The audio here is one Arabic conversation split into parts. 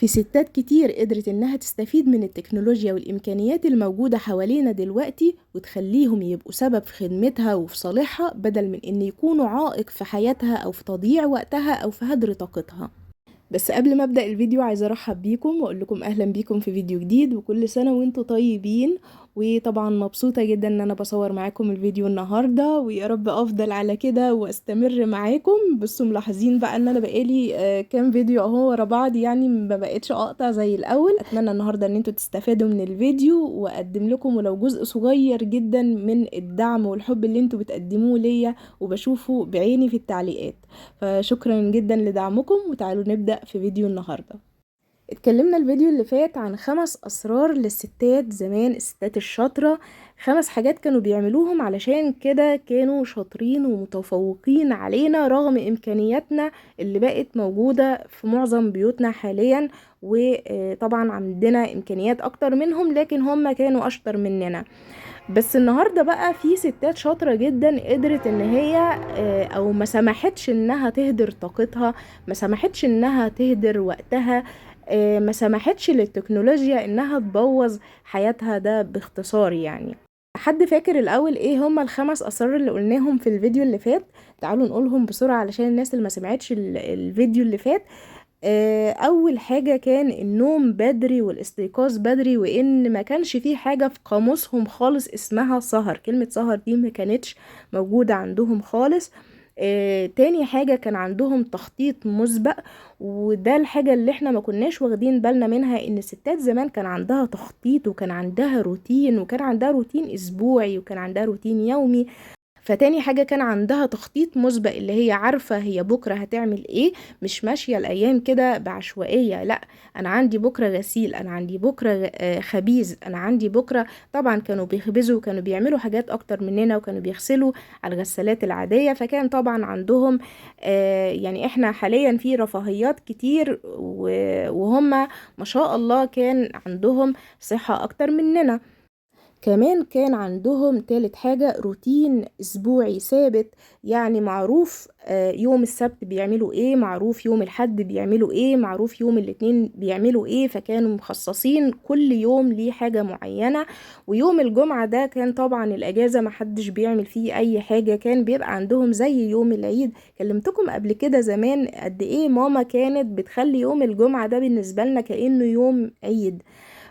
في ستات كتير قدرت انها تستفيد من التكنولوجيا والامكانيات الموجودة حوالينا دلوقتي وتخليهم يبقوا سبب في خدمتها وفي صالحها، بدل من ان يكونوا عائق في حياتها او في تضييع وقتها او في هدر طاقتها. بس قبل ما ابدأ الفيديو عايزة ارحب بيكم واقول لكم اهلا بيكم في فيديو جديد، وكل سنة وانتم طيبين. وطبعا مبسوطة جدا ان انا بصور معاكم الفيديو النهاردة، ويا رب افضل على كده واستمر معاكم. بصوا ملاحظين بقى ان انا بقالي كام فيديو اهو ورا بعض، يعني ما بقتش اقطع زي الاول. اتمنى النهاردة ان انتوا تستفادوا من الفيديو، واقدم لكم ولو جزء صغير جدا من الدعم والحب اللي انتوا بتقدموه ليا وبشوفه بعيني في التعليقات. فشكرا جدا لدعمكم، وتعالوا نبدأ في فيديو النهاردة. اتكلمنا الفيديو اللي فات عن 5 أسرار للستات زمان، الستات الشاطرة. 5 حاجات كانوا بيعملوهم علشان كده كانوا شاطرين ومتفوقين علينا رغم إمكانياتنا اللي بقت موجودة في معظم بيوتنا حاليا. وطبعا عندنا إمكانيات أكتر منهم، لكن هم كانوا أشطر مننا. بس النهاردة بقى في ستات شاطرة جدا قدرت ان هي او ما سمحتش انها تهدر طاقتها، ما سمحتش انها تهدر وقتها، ما سمحتش للتكنولوجيا انها تبوظ حياتها. ده باختصار يعني. حد فاكر الاول ايه هما ال5 اسرار اللي قلناهم في الفيديو اللي فات؟ تعالوا نقولهم بسرعة علشان الناس اللي ما سمعتش الفيديو اللي فات. اول حاجة كان النوم بدري والاستيقاظ بدري، وان ما كانش فيه حاجة في قاموسهم خالص اسمها سهر. كلمة سهر دي ما كانتش موجودة عندهم خالص. تاني حاجة كان عندهم تخطيط مسبق، وده الحاجة اللي احنا ما كناش واخدين بالنا منها، ان الستات زمان كان عندها تخطيط وكان عندها روتين، وكان عندها روتين اسبوعي وكان عندها روتين يومي. فتاني حاجة كان عندها تخطيط مسبق، اللي هي عارفة هي بكرة هتعمل ايه، مش ماشية الايام كده بعشوائية. لا، انا عندي بكرة غسيل، انا عندي بكرة خبيز، انا عندي بكرة. طبعا كانوا بيخبزوا وكانوا بيعملوا حاجات اكتر مننا، وكانوا بيغسلوا على الغسالات العادية. فكان طبعا عندهم يعني احنا حاليا في رفاهيات كتير، وهم ما شاء الله كان عندهم صحة اكتر مننا. كمان كان عندهم تالت حاجة روتين اسبوعي ثابت، يعني معروف يوم السبت بيعملوا ايه، معروف يوم الحد بيعملوا ايه، معروف يوم الاثنين بيعملوا ايه. فكانوا مخصصين كل يوم ليه حاجة معينة. ويوم الجمعة ده كان طبعا الاجازة، محدش بيعمل فيه اي حاجة، كان بيبقى عندهم زي يوم العيد. كلمتكم قبل كده زمان قد ايه ماما كانت بتخلي يوم الجمعة ده بالنسبة لنا كأنه يوم عيد.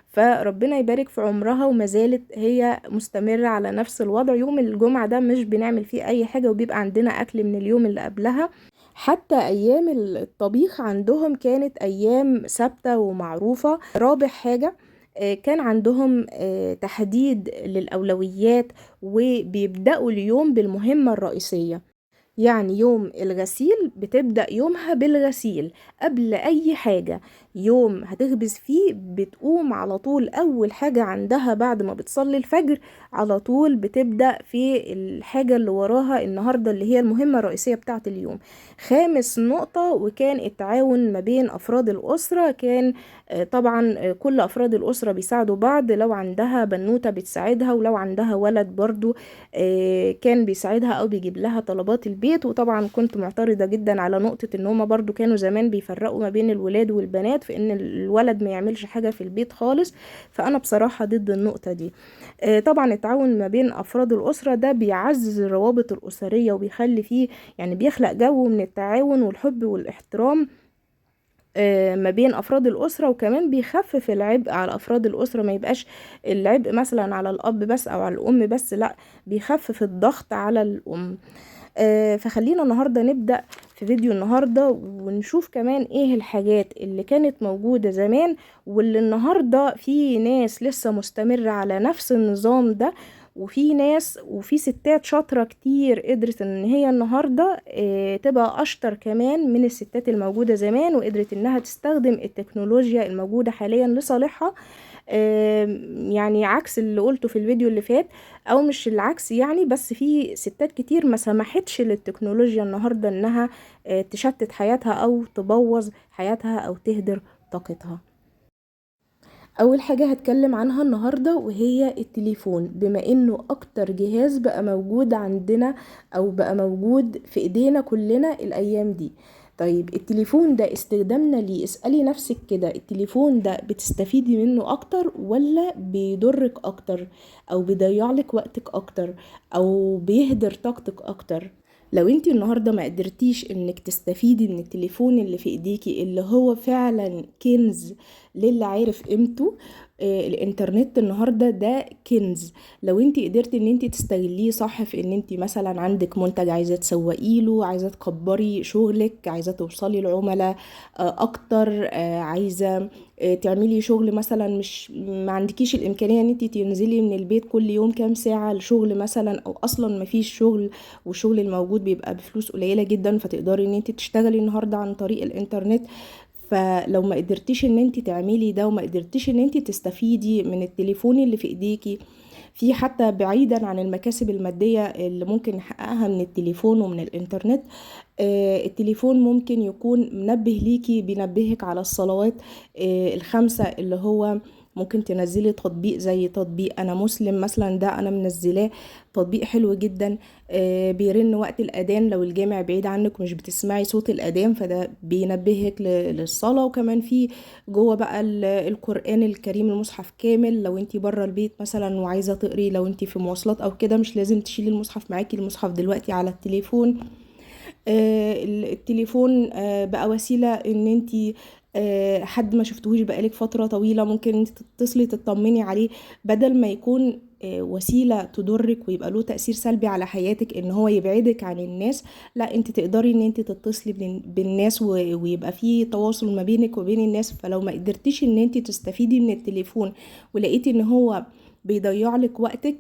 فربنا يبارك في عمرها، وما زالت هي مستمرة على نفس الوضع. يوم الجمعة ده مش بنعمل فيه اي حاجة، وبيبقى عندنا اكل من اليوم اللي قبلها. حتى ايام الطبيخ عندهم كانت ايام ثابتة ومعروفة. رابع حاجة كان عندهم تحديد للأولويات، وبيبدأوا اليوم بالمهمة الرئيسية. يعني يوم الغسيل بتبدأ يومها بالغسيل قبل أي حاجة. يوم هتخبز فيه بتقوم على طول أول حاجة عندها بعد ما بتصلي الفجر، على طول بتبدأ في الحاجة اللي وراها النهاردة اللي هي المهمة الرئيسية بتاعة اليوم. خامس نقطة، وكان التعاون ما بين أفراد الأسرة. كان طبعا كل أفراد الأسرة بيساعدوا بعض، لو عندها بنوتة بتساعدها، ولو عندها ولد برضو كان بيساعدها او بيجيب لها طلبات البيت. وطبعا كنت معترضة جدا على نقطة ان هما برضو كانوا زمان بيفرقوا ما بين الولاد والبنات، في ان الولد ما يعملش حاجة في البيت خالص. فانا بصراحة ضد النقطة دي. طبعا التعاون ما بين افراد الاسرة ده بيعزز الروابط الاسرية، وبيخلي فيه يعني بيخلق جو من التعاون والحب والاحترام ما بين افراد الاسره. وكمان بيخفف العبء على افراد الاسره، ما يبقاش العبء مثلا على الاب بس او على الام بس، لا، بيخفف الضغط على الام. فخلينا النهارده نبدا في فيديو النهارده ونشوف كمان ايه الحاجات اللي كانت موجوده زمان، واللي النهارده في ناس لسه مستمره على نفس النظام ده. وفي ناس وفي ستات شاطرة كتير قدرت ان هي النهاردة تبقى اشطر كمان من الستات الموجودة زمان، وقدرت انها تستخدم التكنولوجيا الموجودة حاليا لصالحها. يعني عكس اللي قلته في الفيديو اللي فات، او مش العكس يعني، بس في ستات كتير ما سمحتش للتكنولوجيا النهاردة انها تشتت حياتها او تبوظ حياتها او تهدر طاقتها. اول حاجة هتكلم عنها النهاردة وهي التليفون، بما انه اكتر جهاز بقى موجود عندنا او بقى موجود في ايدينا كلنا الايام دي. طيب التليفون ده استخدامنا ليه، اسألي نفسك كده، التليفون ده بتستفيدي منه اكتر ولا بيضرك اكتر، او بيضيعلك وقتك اكتر، او بيهدر طاقتك اكتر؟ لو انتي النهاردة ما قدرتيش انك تستفيدي من التليفون اللي في ايديكي اللي هو فعلا كنز للي عارف قيمته، الانترنت النهاردة ده كنز. لو انتي قدرتي ان انتي تستغليه صح في ان انتي مثلا عندك منتج عايزة تسوقيله، عايزة تكبري شغلك، عايزة توصلي لعملاء اكتر، عايزة تعملي شغل مثلا، مش ما عندكيش الامكانية ان انتي تنزلي من البيت كل يوم كام ساعة لشغل مثلا، او اصلا ما فيش شغل والشغل الموجود بيبقى بفلوس قليلة جدا، فتقدري ان انت تشتغلي النهاردة عن طريق الانترنت. فلو ما قدرتيش ان انت تعملي ده، وما قدرتيش ان انت تستفيدي من التليفون اللي في ايديكي، في حتى بعيدا عن المكاسب المادية اللي ممكن نحققها من التليفون ومن الانترنت، التليفون ممكن يكون منبه ليكي، بينبهك على الصلوات الخمسة، اللي هو ممكن تنزلي تطبيق زي تطبيق انا مسلم مثلا، ده انا منزلاه، تطبيق حلو جدا. بيرن وقت الاذان لو الجامع بعيد عنك مش بتسمعي صوت الاذان، فده بينبهك للصلاة. وكمان في جوه بقى القرآن الكريم، المصحف كامل، لو انتي بره البيت مثلا وعايزة تقري، لو انتي في مواصلات او كده مش لازم تشيلي المصحف معاكي، المصحف دلوقتي على التليفون. التليفون بقى وسيلة ان انتي حد ما شفتهوش بقالك فترة طويلة ممكن انت تتصلي تطمني عليه، بدل ما يكون وسيلة تضرك ويبقى له تأثير سلبي على حياتك ان هو يبعدك عن الناس. لا، انت تقدري ان انت تتصلي بالناس ويبقى في تواصل ما بينك وبين الناس. فلو ما قدرتيش ان انت تستفيدي من التليفون ولقيتي ان هو بيضيع لك وقتك،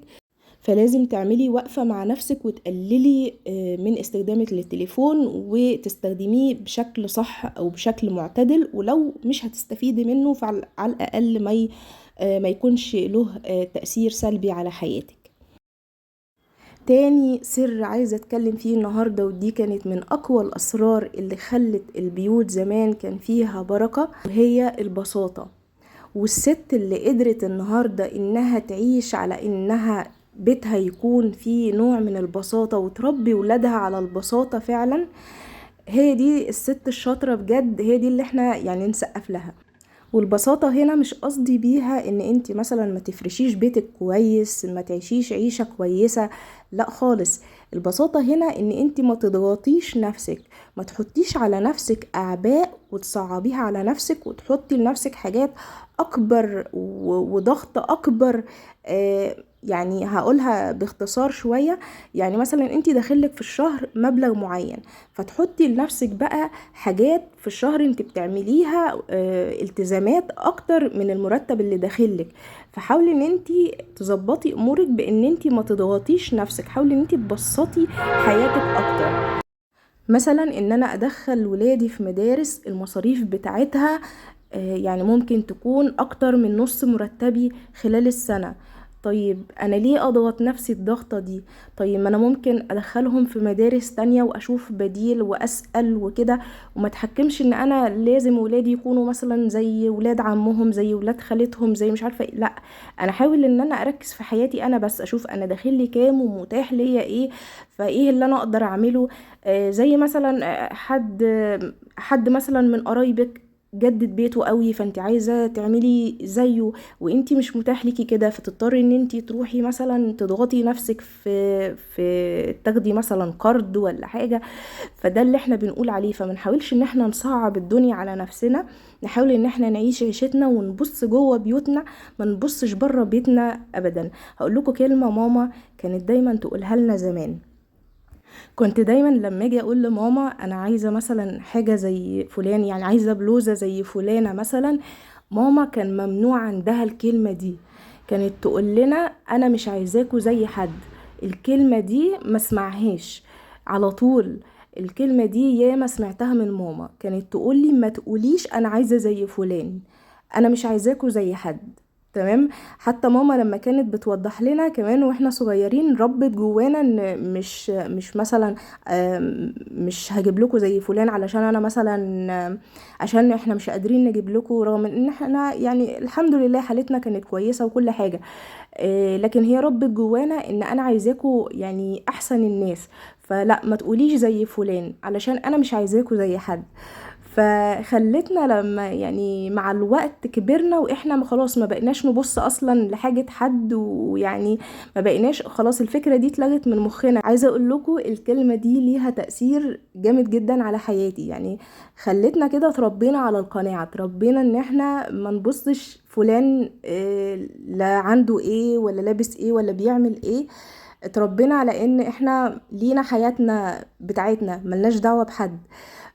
فلازم تعملي وقفة مع نفسك وتقللي من استخدامك للتليفون، وتستخدميه بشكل صح او بشكل معتدل. ولو مش هتستفيدي منه فعلى الاقل ما يكونش له تأثير سلبي على حياتك. تاني سر عايزة اتكلم فيه النهاردة، ودي كانت من اقوى الاسرار اللي خلت البيوت زمان كان فيها بركة، وهي البساطة. والست اللي قدرت النهاردة انها تعيش على انها بيتها يكون فيه نوع من البساطة وتربي ولادها على البساطة فعلا، هي دي الست الشاطرة بجد، هي دي اللي احنا يعني نسقف لها. والبساطة هنا مش قصدي بيها ان انت مثلا ما تفرشيش بيتك كويس، ما تعيشيش عيشة كويسة، لا خالص. البساطة هنا ان انت ما تضغطيش نفسك، ما تحطيش على نفسك اعباء وتصعبيها على نفسك، وتحطي لنفسك حاجات اكبر وضغط اكبر. يعني هقولها باختصار شوية، يعني مثلا انت داخلك في الشهر مبلغ معين، فتحطي لنفسك بقى حاجات في الشهر انت بتعمليها التزامات اكتر من المرتب اللي داخلك. فحاولي ان انت تظبطي امورك بان انت ما تضغطيش نفسك، حاولي ان انت تبسطي حياتك اكتر. مثلا ان انا ادخل ولادي في مدارس المصاريف بتاعتها يعني ممكن تكون اكتر من نص مرتبي خلال السنة. طيب انا ليه اضغط نفسي الضغطة دي؟ طيب ما انا ممكن ادخلهم في مدارس تانية واشوف بديل واسأل وكده، وما تحكمش ان انا لازم ولادي يكونوا مثلا زي ولاد عمهم، زي ولاد خالتهم، زي مش عارفة إيه. لا، انا حاول ان انا اركز في حياتي انا بس، اشوف انا داخل لي كام ومتاح ليا ايه، فايه اللي انا اقدر اعمله. زي مثلا حد مثلا من قرايبك جدد بيته قوي، فانت عايزه تعملي زيه وانت مش متاح ليكي كده، فتضطري ان انت تروحي مثلا تضغطي نفسك في تاخدي مثلا قرض ولا حاجه. فده اللي احنا بنقول عليه، فمنحاولش ان احنا نصعب الدنيا على نفسنا، نحاول ان احنا نعيش عيشتنا ونبص جوه بيوتنا، ما نبصش بره بيتنا ابدا. هقول لكم كلمه ماما كانت دايما تقولها لنا زمان. كنت دايما لما اجي اقول لماما انا عايزه مثلا حاجه زي فلان، يعني عايزه بلوزه زي فلانه مثلا، ماما كان ممنوع عندها الكلمه دي. كانت تقول لنا انا مش عايزاكوا زي حد. الكلمه دي ما اسمعهاش على طول. الكلمه دي ياما سمعتها من ماما، كانت تقولي ما تقوليش انا عايزه زي فلان، انا مش عايزاكوا زي حد. تمام. حتى ماما لما كانت بتوضح لنا كمان واحنا صغيرين، ربت جوانا ان مش مثلا مش هجيب لكم زي فلان علشان انا مثلا عشان احنا مش قادرين نجيب لكم، رغم ان احنا يعني الحمد لله حالتنا كانت كويسة وكل حاجة. لكن هي ربت جوانا ان انا عايزاكم يعني احسن الناس. فلا ما تقوليش زي فلان علشان انا مش عايزاكوا زي حد. فخلتنا لما يعني مع الوقت كبرنا واحنا خلاص ما بقيناش نبص اصلا لحاجة حد، ويعني ما بقيناش خلاص، الفكرة دي اتلغت من مخنا. عايزة اقول لكم الكلمة دي ليها تأثير جامد جدا على حياتي، يعني خلتنا كده اتربينا على القناعة، اتربينا ان احنا ما نبصش فلان لا عنده ايه ولا لابس ايه ولا بيعمل ايه. اتربينا على ان احنا لينا حياتنا بتاعتنا ملناش دعوة بحد.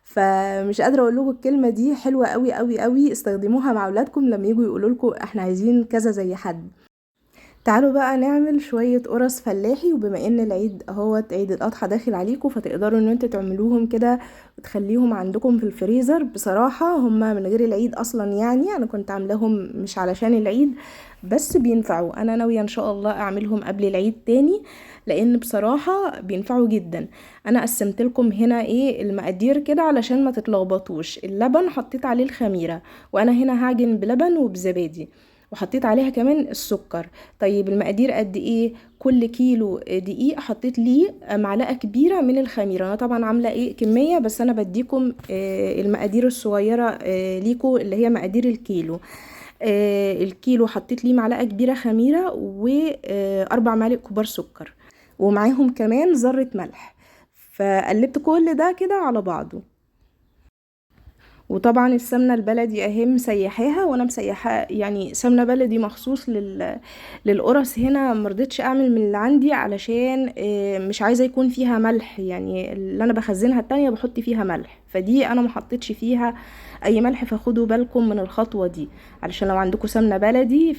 فمش قادرة اقول لكم الكلمة دي حلوة قوي قوي قوي، استخدموها مع اولادكم لما يجوا يقولوا لكم احنا عايزين كذا زي حد. تعالوا بقى نعمل شوية قرص فلاحي، وبما ان العيد اهوت عيد الاضحى داخل عليكم فتقدروا ان انتوا تعملوهم كده وتخليهم عندكم في الفريزر. بصراحة هما من غير العيد اصلا، يعني انا كنت عاملاهم مش علشان العيد بس بينفعوا. انا ناوية ان شاء الله اعملهم قبل العيد تاني لان بصراحة بينفعوا جدا. انا قسمت لكم هنا ايه المقادير كده علشان ما تتلخبطوش. اللبن حطيت عليه الخميرة، وانا هنا هعجن بلبن وبزبادي، وحطيت عليها كمان السكر. طيب المقادير قد ايه؟ كل كيلو دقيق حطيت ليه معلقه كبيره من الخميره. انا طبعا عامله ايه كميه، بس انا بديكم المقادير الصغيره ليكو اللي هي مقادير الكيلو. الكيلو حطيت ليه معلقه كبيره خميره واربع معالق كبار سكر، ومعاهم كمان ذره ملح. فقلبت كل ده كده على بعضه. وطبعا السمنه البلدي اهي مسيحاها، وانا مسيحه يعني سمنه بلدي مخصوص للقرص. هنا مرضتش اعمل من اللي عندي علشان مش عايزه يكون فيها ملح، يعني اللي انا بخزنها التانية بحط فيها ملح، فدي انا ما حطيتش فيها اي ملح. فخدوا بالكم من الخطوه دي علشان لو عندكم سمنه بلدي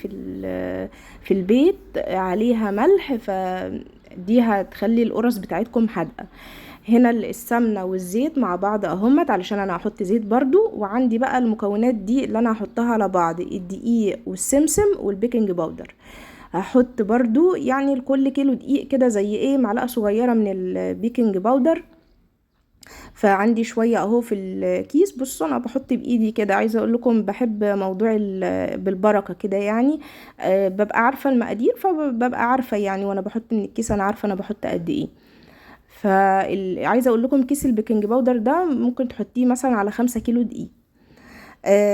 في البيت عليها ملح فدي هتخلي القرص بتاعتكم حادقه. هنا السمنة والزيت مع بعض اهمت علشان انا هحط زيت برضو. وعندي بقى المكونات دي اللي انا هحطها على بعض: الدقيق والسمسم والبيكنج باودر. هحط برضو يعني لكل كيلو دقيق كده زي ايه معلقة صغيرة من البيكنج باودر. فعندي شوية اهو في الكيس. بصوا انا بحط بايدي كده، عايزة اقول لكم بحب موضوع بالبركة كده يعني. ببقى عارفة المقادير، فببقى عارفة يعني وانا بحط من الكيس انا عارفة انا بحط قد ايه. فعايزه اقول لكم كيس البيكنج باودر ده ممكن تحطيه مثلا على 5 كيلو دقيق.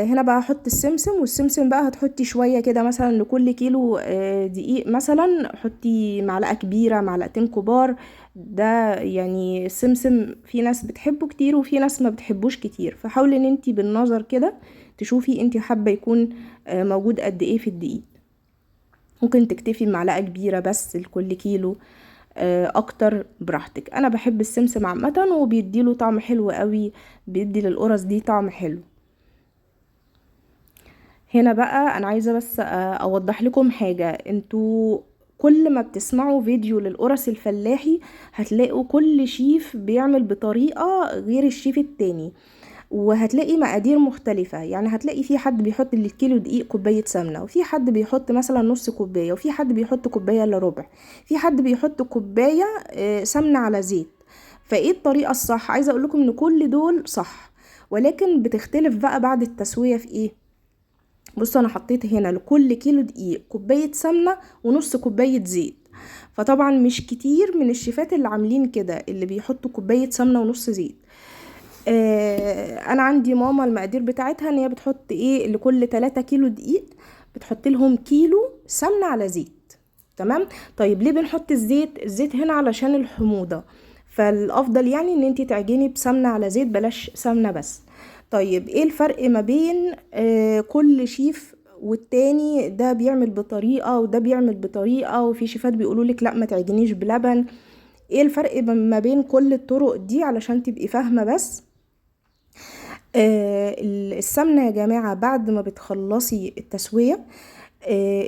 هنا بقى هحط السمسم، والسمسم بقى هتحطي شويه كده مثلا لكل كيلو دقيق مثلا حطي معلقه كبيره معلقتين كبار. ده يعني السمسم في ناس بتحبه كتير وفي ناس ما بتحبوش كتير، فحاولي ان انتي بالنظر كده تشوفي انتي حابه يكون موجود قد ايه في الدقيق. ممكن تكتفي بمعلقه كبيره بس لكل كيلو، اكتر براحتك. انا بحب السمسم عامه وبيديله طعم حلو قوي، بيدي للقرص دي طعم حلو. هنا بقى انا عايزه بس اوضح لكم حاجه. انتوا كل ما بتسمعوا فيديو للقرص الفلاحي هتلاقوا كل شيف بيعمل بطريقه غير الشيف التاني، وهتلاقي مقادير مختلفة. يعني هتلاقي في حد بيحط للكيلو دقيق كوباية سمنة، وفي حد بيحط مثلا نص كوباية، وفي حد بيحط كوباية الا ربع، في حد بيحط كوباية سمنة على زيت. فايه الطريقة الصح؟ عايزة اقول لكم ان كل دول صح، ولكن بتختلف بقى بعد التسوية في ايه. بصوا انا حطيت هنا لكل كيلو دقيق كوباية سمنة ونص كوباية زيت. فطبعا مش كتير من الشيفات اللي عاملين كده اللي بيحطوا كوباية سمنة ونص زيت. انا عندي ماما المقادير بتاعتها ان هي بتحط ايه لكل 3 كيلو دقيق بتحط لهم كيلو سمنة على زيت. تمام. طيب ليه بنحط الزيت هنا؟ علشان الحموضة، فالافضل يعني ان انتي تعجني بسمنة على زيت بلاش سمنة بس. طيب ايه الفرق ما بين كل شيف والتاني؟ ده بيعمل بطريقة وده بيعمل بطريقة، وفي شيفات بيقولولك لا ما تعجنيش بلبن. ايه الفرق ما بين كل الطرق دي علشان تبقي فاهمة بس؟ السمنة يا جماعة بعد ما بتخلصي التسوية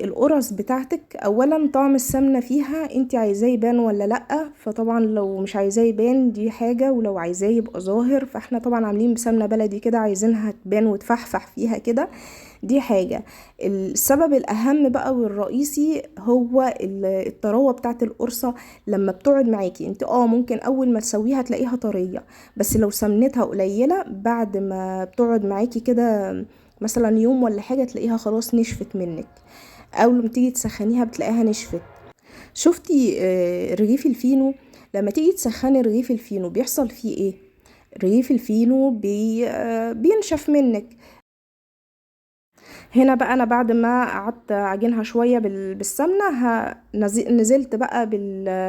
القرص بتاعتك اولا طعم السمنة فيها انت عايزاه يبان ولا لأ. فطبعا لو مش عايزاه يبان دي حاجة، ولو عايزاه يبقى ظاهر فاحنا طبعا عاملين بسمنة بلدي كده عايزينها تبان وتفحفح فيها كده، دي حاجة. السبب الأهم بقى والرئيسي هو الطراوة بتاعت القرصة. لما بتقعد معاكي انت ممكن أول ما تسويها تلاقيها طرية، بس لو سمنتها قليلة بعد ما بتقعد معاكي كده مثلا يوم ولا حاجة تلاقيها خلاص نشفت منك، أول ما تيجي تسخنيها بتلاقيها نشفت. شفتي رغيف الفينو؟ لما تيجي تسخني رغيف الفينو بيحصل فيه ايه؟ رغيف الفينو بينشف منك. هنا بقى انا بعد ما قعدت اعجنها شويه بالسمنه، نزلت بقى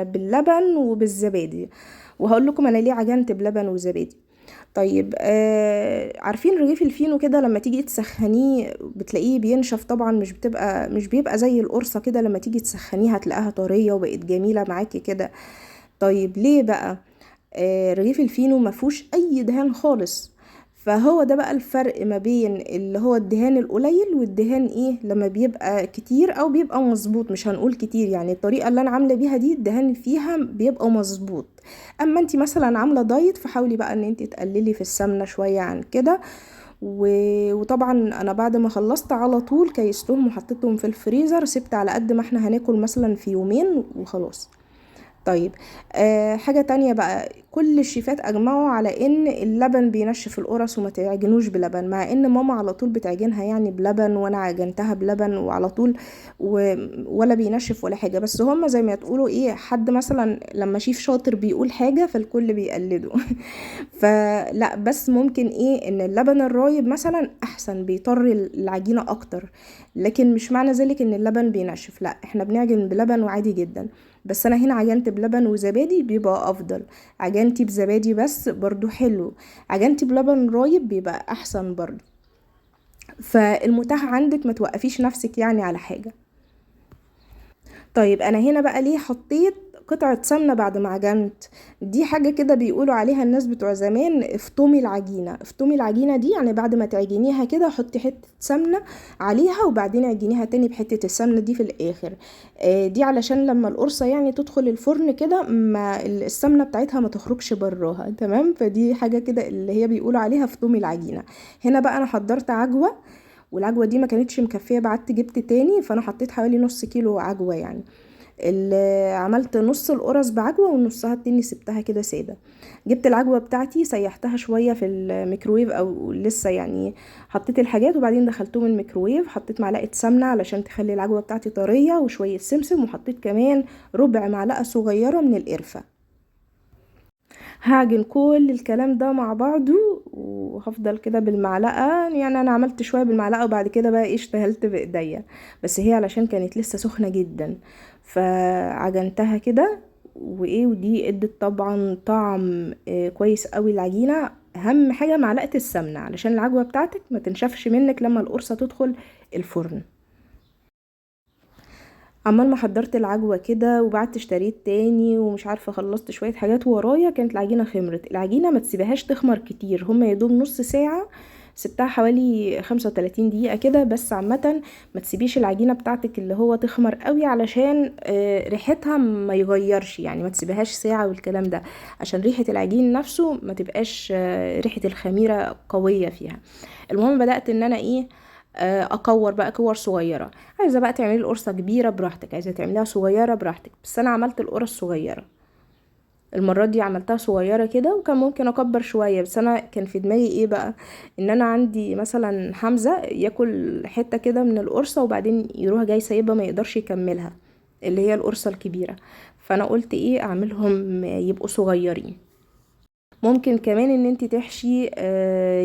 باللبن وبالزبادي، وهقول لكم انا ليه عجنت بلبن وزبادي. طيب عارفين رغيف الفينو كده لما تيجي تسخنيه بتلاقيه بينشف طبعا، مش بيبقى زي القرصه كده، لما تيجي تسخنيها هتلاقيها طريه وبقت جميله معاكي كده. طيب ليه بقى؟ رغيف الفينو ما فيهوش اي دهان خالص. فهو ده بقى الفرق ما بين اللي هو الدهان القليل والدهان ايه لما بيبقى كتير او بيبقى مظبوط. مش هنقول كتير، يعني الطريقه اللي انا عامله بيها دي الدهان فيها بيبقى مظبوط. اما انتي مثلا عامله دايت فحاولي بقى ان انتي تقللي في السمنه شويه عن كده. وطبعا انا بعد ما خلصت على طول كيستهم وحطيتهم في الفريزر، سبت على قد ما احنا هناكل مثلا في يومين وخلاص. طيب حاجة تانية بقى، كل الشيفات اجمعوا على ان اللبن بينشف القرص وما تعجنوش بلبن، مع ان ماما على طول بتعجنها يعني بلبن، وانا عجنتها بلبن وعلى طول ولا بينشف ولا حاجة. بس هما زي ما تقولوا ايه، حد مثلا لما شيف شاطر بيقول حاجة فالكل بيقلده. فلا، بس ممكن ايه ان اللبن الرايب مثلا احسن، بيطر العجينة اكتر. لكن مش معنى ذلك ان اللبن بينشف، لا احنا بنعجن بلبن وعادي جدا. بس انا هنا عجنت بلبن وزبادي بيبقى افضل، عجنتي بزبادي بس برضو حلو، عجنتي بلبن رايب بيبقى احسن برضو. فالمتاح عندك، ما توقفيش نفسك يعني على حاجة. طيب انا هنا بقى ليه حطيت قطعة سمنة بعد ما عجنت؟ دي حاجة كده بيقولوا عليها الناس بتوع زمان افطمي العجينة. افطمي العجينة دي يعني بعد ما تعجنيها كده حطي حتة سمنة عليها، وبعدين عجنيها تاني بحتة السمنة دي في الاخر. دي علشان لما القرصة يعني تدخل الفرن كده ما السمنة بتاعتها ما تخرجش براها، تمام؟ فدي حاجة كده اللي هي بيقولوا عليها افطمي العجينة. هنا بقى انا حضرت عجوة، والعجوة دي ما كانتش مكفية، بعت جبت تاني، فانا حطيت حوالي نص كيلو عجوة يعني. اللي عملت نص القرص بعجوة ونصها التاني سبتها كده سادة. جبت العجوة بتاعتي سيحتها شوية في الميكرويف او لسه يعني، حطيت الحاجات وبعدين دخلتهم الميكرويف، حطيت معلقة سمنة علشان تخلي العجوة بتاعتي طرية وشوية سمسم، وحطيت كمان ربع معلقة صغيرة من القرفة. هعجن كل الكلام ده مع بعضه وهفضل كده بالمعلقة، يعني انا عملت شوية بالمعلقة وبعد كده بقى اشتغلت بايديا، بس هي علشان كانت لسه سخنة جدا فعجنتها كده. وايه، ودي ادت طبعا طعم كويس قوي العجينة. اهم حاجة معلقة السمنة علشان العجوة بتاعتك ما تنشفش منك لما القرصة تدخل الفرن. عمال ما حضرت العجوة كده وبعت اشتريت تاني ومش عارفة، خلصت شوية حاجات ورايا، كانت العجينة خمرت. العجينة ما تسيبهاش تخمر كتير، هما يدوب نص ساعة، سبتها حوالي 35 دقيقة كده بس. عامة ما تسيبيش العجينة بتاعتك اللي هو تخمر قوي علشان ريحتها ما يغيرش، يعني ما تسيبهاش ساعة والكلام ده، عشان ريحة العجين نفسه ما تبقاش ريحة الخميرة قوية فيها. المهم بدأت ان انا ايه، اكور بقى كور صغيره. عايزه بقى تعملي القرصه كبيره براحتك، عايزه تعمليها صغيره براحتك، بس انا عملت القرص صغيره المره دي، عملتها صغيره كده، وكان ممكن اكبر شويه، بس انا كان في دماغي ايه بقى، ان انا عندي مثلا حمزه ياكل حته كده من القرصه وبعدين يروح جاي سايبها ما يقدرش يكملها، اللي هي القرصه الكبيره. فانا قلت ايه، اعملهم يبقوا صغيرين. ممكن كمان ان انت تحشي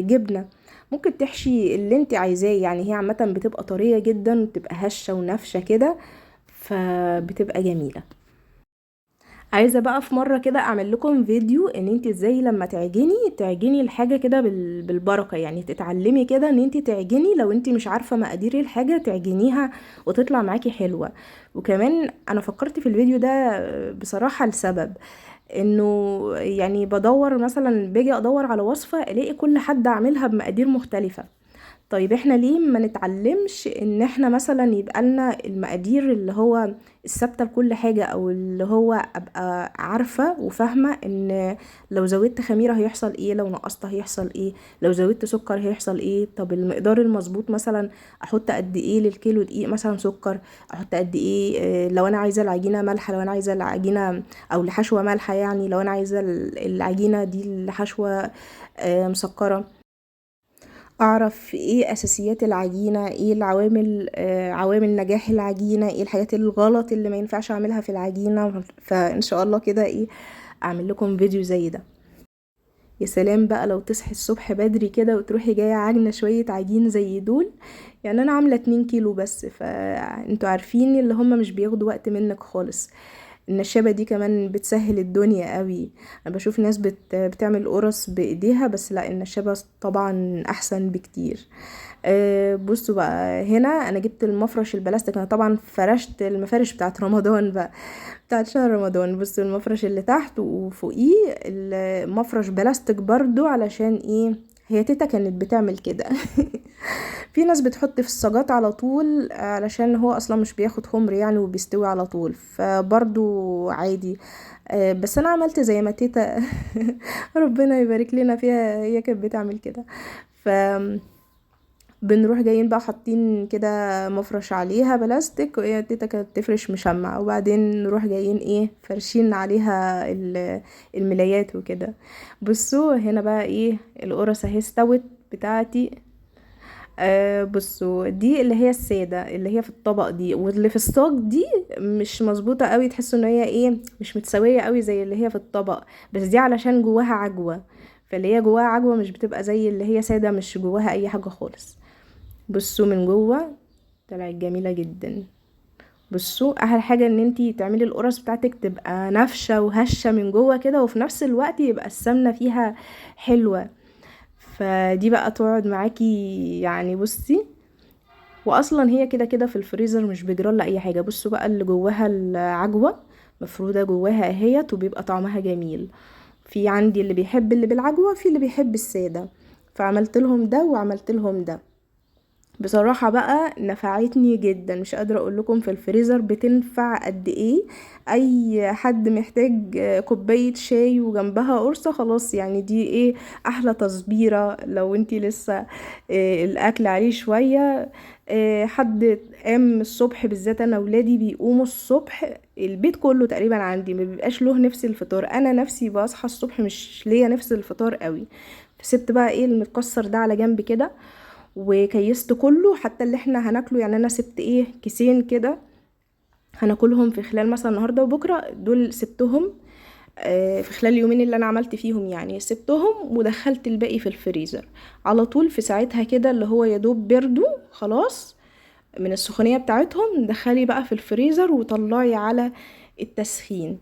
جبنة، ممكن تحشي اللي انت عايزاه، يعني هي عامة بتبقى طرية جدا وبتبقى هشة ونافشة كده، فبتبقى جميلة. عايزة بقى في مرة كده اعمل لكم فيديو ان انت ازاي لما تعجني الحاجة كده بالبركة، يعني تتعلمي كده ان انت تعجني، لو انت مش عارفة مقادير الحاجة تعجنيها وتطلع معاكي حلوة. وكمان انا فكرت في الفيديو ده بصراحة لسبب، انه يعني بدور مثلا، باجي ادور على وصفة الاقي كل حد عاملها بمقادير مختلفة. طيب احنا ليه ما نتعلمش ان احنا مثلا يبقى لنا المقادير اللي هو الثابته لكل حاجه، او اللي هو ابقى عارفه وفاهمه ان لو زودت خميره هيحصل ايه، لو نقصت هيحصل ايه، لو زودت سكر هيحصل ايه. طب المقدار المظبوط مثلا احط قد ايه للكيلو دقيق مثلا سكر، احط قد ايه لو انا عايزه العجينه مالحه، لو انا عايزه العجينه او الحشوه مالحه، يعني لو انا عايزه العجينه دي الحشوه مسكره. اعرف ايه اساسيات العجينة، ايه العوامل، عوامل نجاح العجينة، ايه الحاجات الغلط اللي ما ينفعش اعملها في العجينة. فان شاء الله كده ايه اعمل لكم فيديو زي ده. يا سلام بقى لو تصحي الصبح بدري كده وتروحي جاية عجنة شوية عجين زي دول. يعني انا عاملة 2 كيلو بس، فانتوا عارفين اللي هم مش بياخدوا وقت منك خالص. النشابة دي كمان بتسهل الدنيا قوي. انا بشوف ناس بتعمل قرص بايديها، بس لا، النشابة طبعا احسن بكتير. بصوا بقى، هنا انا جبت المفرش البلاستيك. انا طبعا فرشت المفارش بتاعت رمضان بقى، بتاعت شهر رمضان. بصوا المفرش اللي تحت وفوقيه المفرش بلاستيك برضو، علشان ايه؟ هي تيتا كانت بتعمل كده. في ناس بتحط في الصاجات على طول علشان هو اصلا مش بياخد خمر يعني، وبيستوي على طول، فبرضو عادي. بس انا عملت زي ما تيتا. ربنا يبارك لنا فيها، هي كانت بتعمل كده. ف بنروح جايين بقى حاطين كده مفرش عليها بلاستيك، وهي تيتا كانت تفرش مشمع، وبعدين نروح جايين ايه فرشين عليها الملايات وكده. بصوا هنا بقى ايه القرص اهي استوت بتاعتي. بصوا دي اللي هي السادة اللي هي في الطبق دي، واللي في الصاج دي مش مظبوطة قوي، تحسوا ان هي ايه مش متساوية قوي زي اللي هي في الطبق. بس دي علشان جواها عجوة، فاللي هي جواها عجوة مش بتبقى زي اللي هي سادة مش جواها اي حاجة خالص. بصوا من جوه طلعت جميلة جدا. بصوا احلى حاجة ان انتي تعملي القرص بتاعتك تبقى نافشة وهشة من جوه كده، وفي نفس الوقت يبقى السمنة فيها حلوة. فدي بقى تقعد معاكي يعني. بصي، واصلا هي كده كده في الفريزر مش بيجرالها اي حاجة. بصوا بقى اللي جواها العجوة مفرودة جواها اهيت، وبيبقى طعمها جميل. في عندي اللي بيحب اللي بالعجوة، في اللي بيحب السادة، فعملت لهم ده وعملت لهم ده. بصراحة بقى نفعتني جدا، مش قادرة اقول لكم في الفريزر بتنفع قد ايه. اي حد محتاج كوباية شاي وجنبها قرصة، خلاص يعني دي ايه احلى تصبيرة. لو انتي لسه الاكل عليه شوية، حد قام الصبح، بالذات انا ولادي بيقوموا الصبح البيت كله تقريبا عندي ما بيبقاش له نفس الفطار. انا نفسي بصحى الصبح مش ليا نفس الفطار قوي، فسبت بقى ايه المتكسر ده على جنب كده، وكيست كله حتى اللي احنا هناكله. يعني انا سبت ايه كيسين كده هناكلهم في خلال مثلا النهارده وبكره، دول سبتهم في خلال اليومين اللي انا عملت فيهم، يعني سبتهم ودخلت الباقي في الفريزر على طول في ساعتها كده، اللي هو يدوب بردوا خلاص من السخونية بتاعتهم. دخلي بقى في الفريزر وطلعي على التسخين.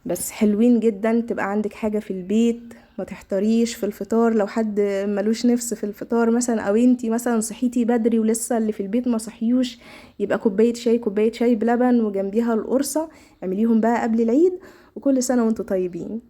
بس حلوين جدا، تبقى عندك حاجة في البيت ما تحتاريش في الفطار. لو حد ملوش نفس في الفطار مثلا، او انتي مثلا صحيتي بدري ولسه اللي في البيت ما صحيوش، يبقى كوباية شاي، كوباية شاي بلبن وجنبيها القرصة. اعمليهم بقى قبل العيد، وكل سنة وانتوا طيبين.